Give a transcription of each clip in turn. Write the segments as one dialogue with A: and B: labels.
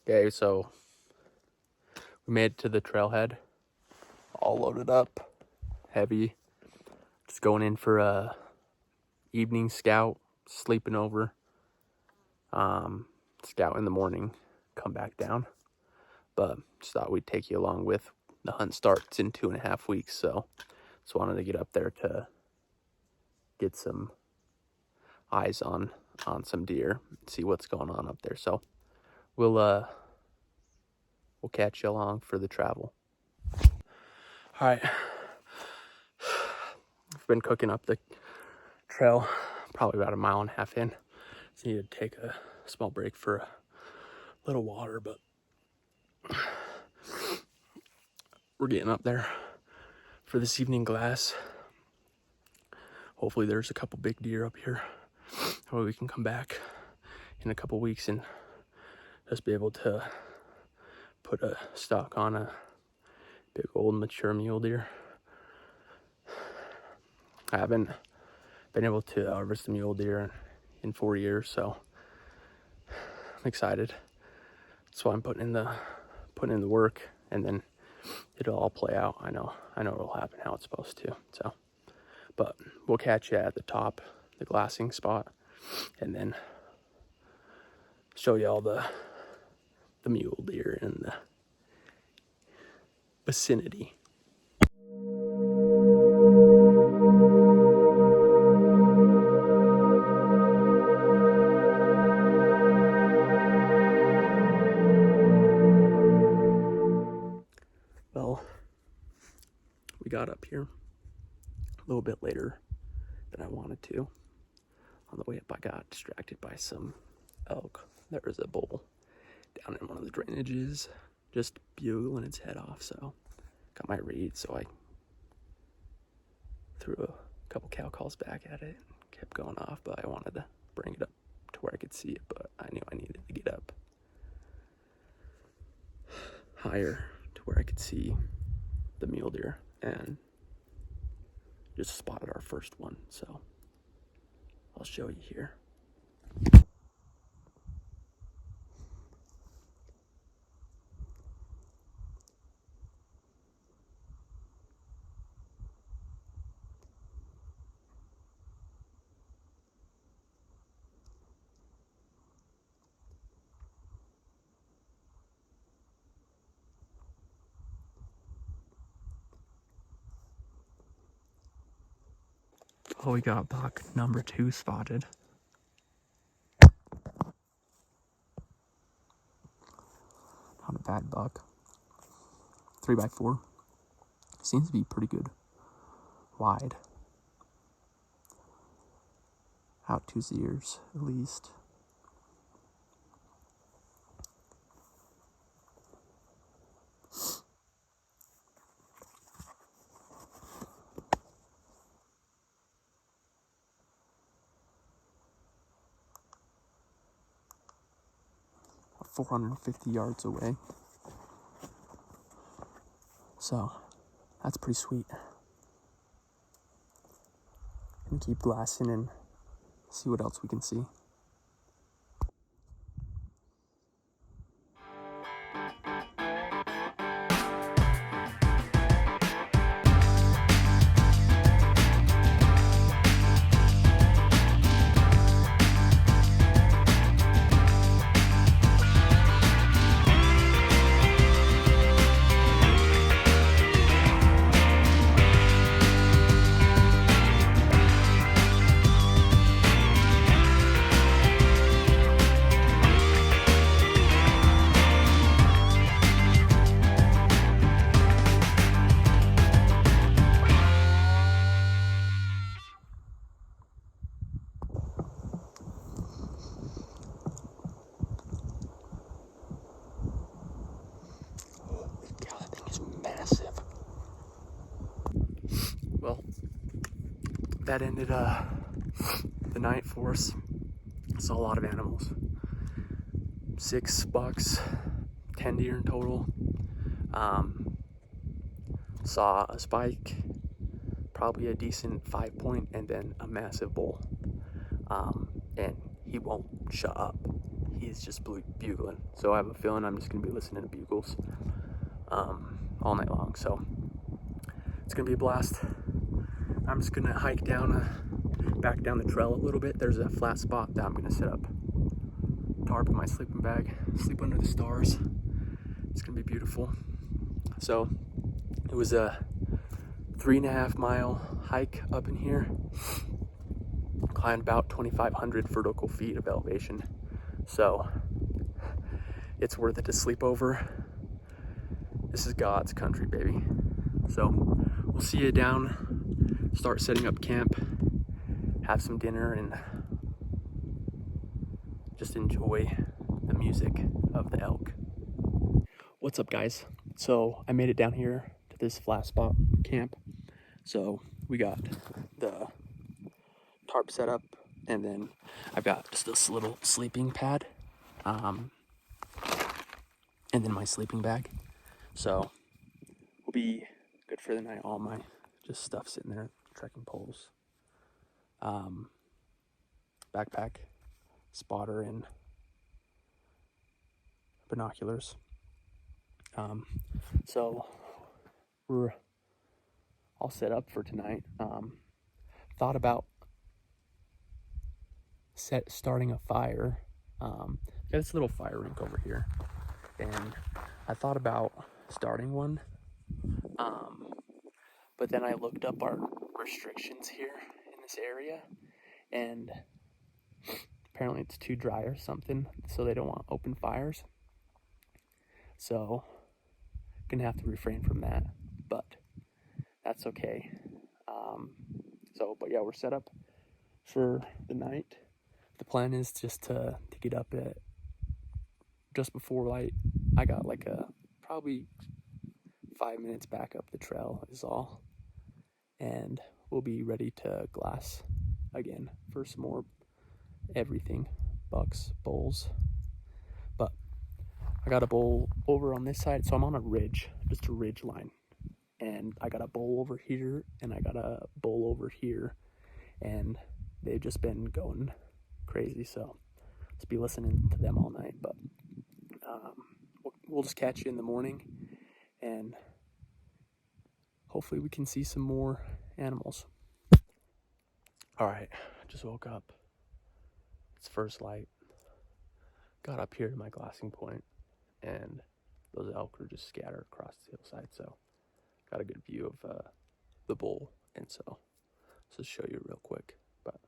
A: Okay, so we made it to the trailhead, all loaded up, heavy. Just going in for a evening scout, sleeping over. Scout in the morning, come back down. But just thought we'd take you along with the hunt starts in 2.5 weeks, so just wanted to get up there to get some eyes on some deer, see what's going on up there. So we'll catch you along for the travel. All right, I've been cooking up the trail probably about 1.5 miles in. Just need to take a small break for a little water, but we're getting up there for this evening glass. Hopefully there's a couple big deer up here, or we can come back in a couple weeks and just be able to put a stock on a big old mature mule deer. I haven't been able to harvest a mule deer in 4 years, so I'm excited. That's why I'm putting in the work, and then it'll all play out. I know it'll happen how it's supposed to. So, but we'll catch you at the top, the glassing spot, and then show you all the mule deer in the vicinity. Well, we got up here a little bit later than I wanted to. On the way up, I got distracted by some elk. There was a bull down in one of the drainages, just bugling its head off. So got my reed, so I threw a couple cow calls back at it and kept going off, but I wanted to bring it up to where I could see it, but I knew I needed to get up higher to where I could see the mule deer, and just spotted our first one, so I'll show you here. Oh, we got buck number 2 spotted. Not a bad buck. 3x4. Seems to be pretty good. Wide. Out to his ears, at least. About 450 yards away. So, that's pretty sweet. And keep glassing and see what else we can see. Well, that ended the night for us. Saw a lot of animals. 6 bucks, 10 deer in total. Saw a spike, probably a decent 5-point, and then a massive bull. And he won't shut up. He he's just bugling. So I have a feeling I'm just gonna be listening to bugles all night long. So it's gonna be a blast. I'm just gonna hike back down the trail a little bit. There's a flat spot that I'm gonna set up tarp in my sleeping bag, sleep under the stars. It's gonna be beautiful. So it was a 3.5 mile hike up in here. Climbed about 2,500 vertical feet of elevation. So it's worth it to sleep over. This is God's country, baby. So we'll see you down, start setting up camp, have some dinner, and just enjoy the music of the elk. What's up, guys? So I made it down here to this flat spot camp. So we got the tarp set up, and then I've got just this little sleeping pad, and then my sleeping bag. So we'll be good for the night. All my just stuff sitting there, trekking poles, backpack, spotter, and binoculars. So we're all set up for tonight. Thought about starting a fire. Got this little fire rink over here, and I thought about starting one. But then I looked up our restrictions here in this area, and apparently it's too dry or something, so they don't want open fires. So gonna have to refrain from that, but that's okay. But yeah, we're set up for the night. The plan is just to get up at just before light. I got like probably 5 minutes back up the trail is all, and we'll be ready to glass again for some more everything, bucks, bulls. But I got a bull over on this side, so I'm on a ridge, just a ridge line, and I got a bull over here and I got a bull over here, and they've just been going crazy, so let's be listening to them all night. But we'll just catch you in the morning, and hopefully we can see some more animals. All right, just woke up. It's first light. Got up here to my glassing point, and those elk were just scattered across the hillside, so got a good view of the bull. And so let's just show you real quick. But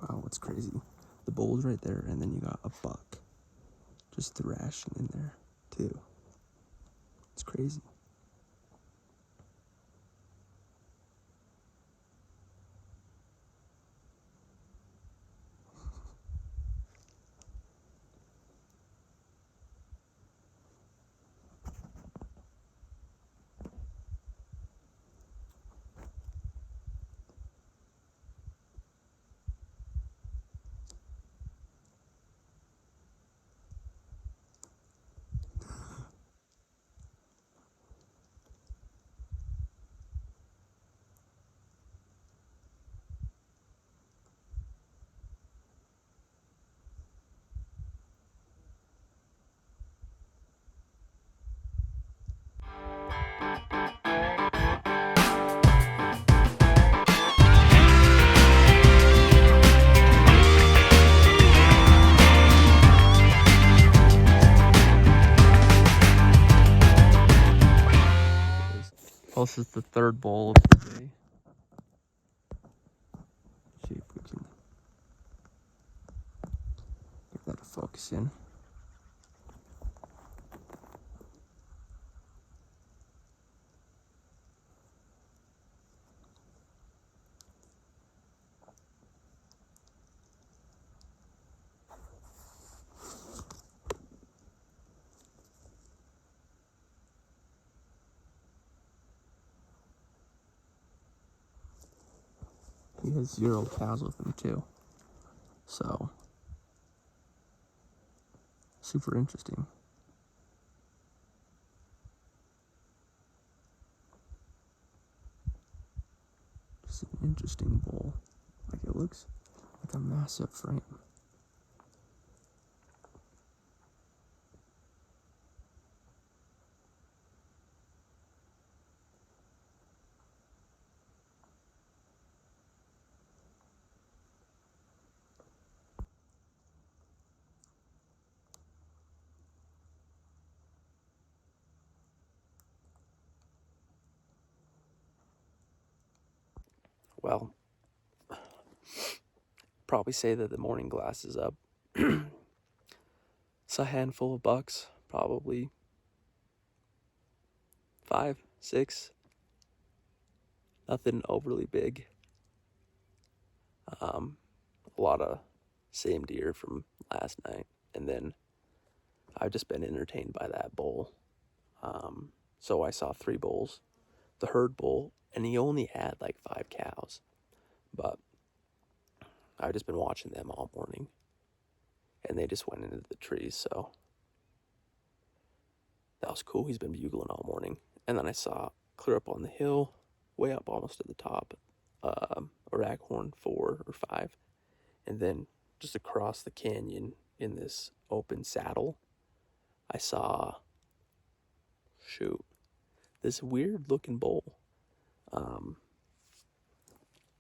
A: wow, what's crazy? The bull's right there, and then you got a buck just thrashing in there too. It's crazy. Well, this is the third bowl of the day. See if we can get that to focus in. He has 0 cows with him too. So, super interesting. Just an interesting bull. Like, it looks like a massive frame. Well, probably say that the morning glass is up. It's a handful of bucks, probably 5, 6. Nothing overly big. A lot of same deer from last night, and then I've just been entertained by that bull. So I saw 3 bulls, the herd bull, and he only had like 5 cows, but I've just been watching them all morning, and they just went into the trees, so that was cool. He's been bugling all morning. And then I saw clear up on the hill, way up almost to the top, a raghorn 4 or 5, and then just across the canyon in this open saddle, I saw, this weird looking bull.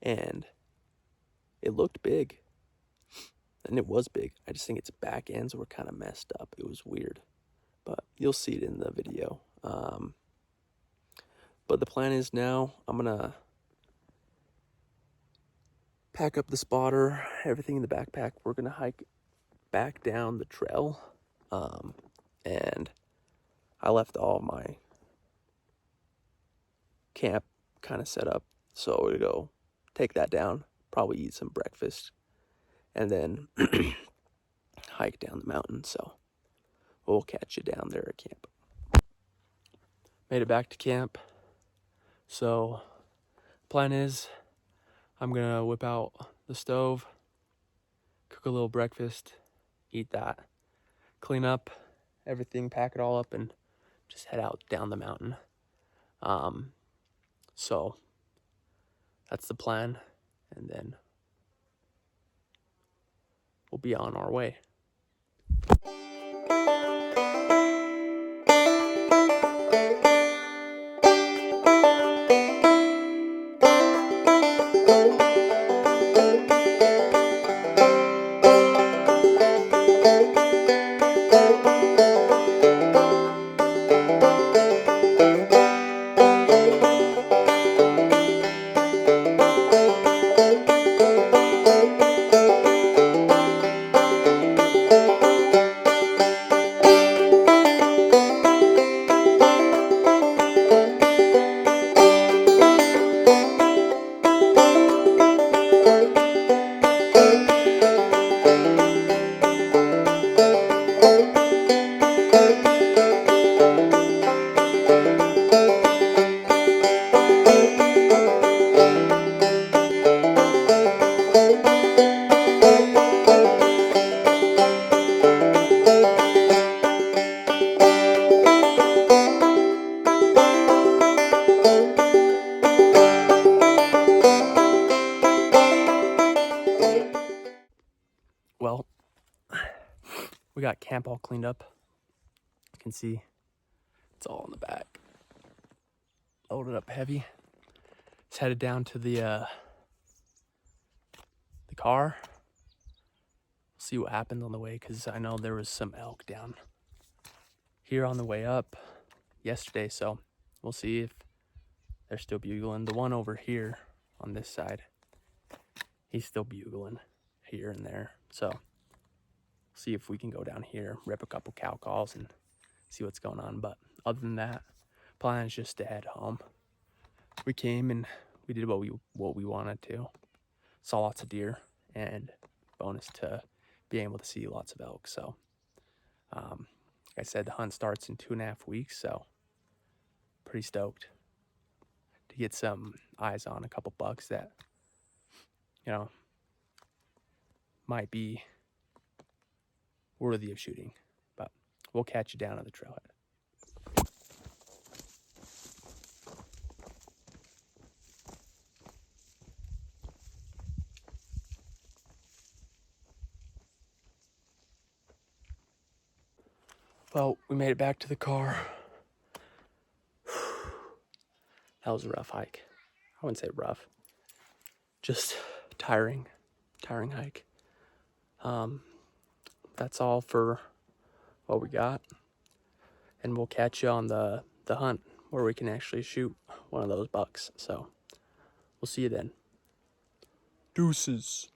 A: And it looked big, and it was big. I just think its back ends were kind of messed up. It was weird, but you'll see it in the video. But the plan is now I'm gonna pack up the spotter, everything in the backpack. We're gonna hike back down the trail, and I left all my camp kind of set up, so we'll go take that down, probably eat some breakfast, and then hike down the mountain. So we'll catch you down there at camp. Made it back to camp. So plan is I'm gonna whip out the stove, cook a little breakfast, eat that, clean up everything, pack it all up, and just head out down the mountain. So that's the plan, and then we'll be on our way. Well, we got camp all cleaned up. You can see it's all in the back. Loaded up heavy. Just headed down to the car. See what happens on the way, because I know there was some elk down here on the way up yesterday, so we'll see if they're still bugling. The one over here on this side, he's still bugling here and there. So see if we can go down here, rip a couple cow calls, and see what's going on. But other than that, plan is just to head home. We came and we did what we wanted to. Saw lots of deer, and bonus to being able to see lots of elk. So like I said, the hunt starts in 2.5 weeks, so pretty stoked to get some eyes on a couple bucks that, you know, might be worthy of shooting. But we'll catch you down on the trailhead. Well, we made it back to the car. That was a rough hike. I wouldn't say rough, just tiring hike. That's all for what we got, and we'll catch you on the hunt where we can actually shoot one of those bucks. So we'll see you then. Deuces.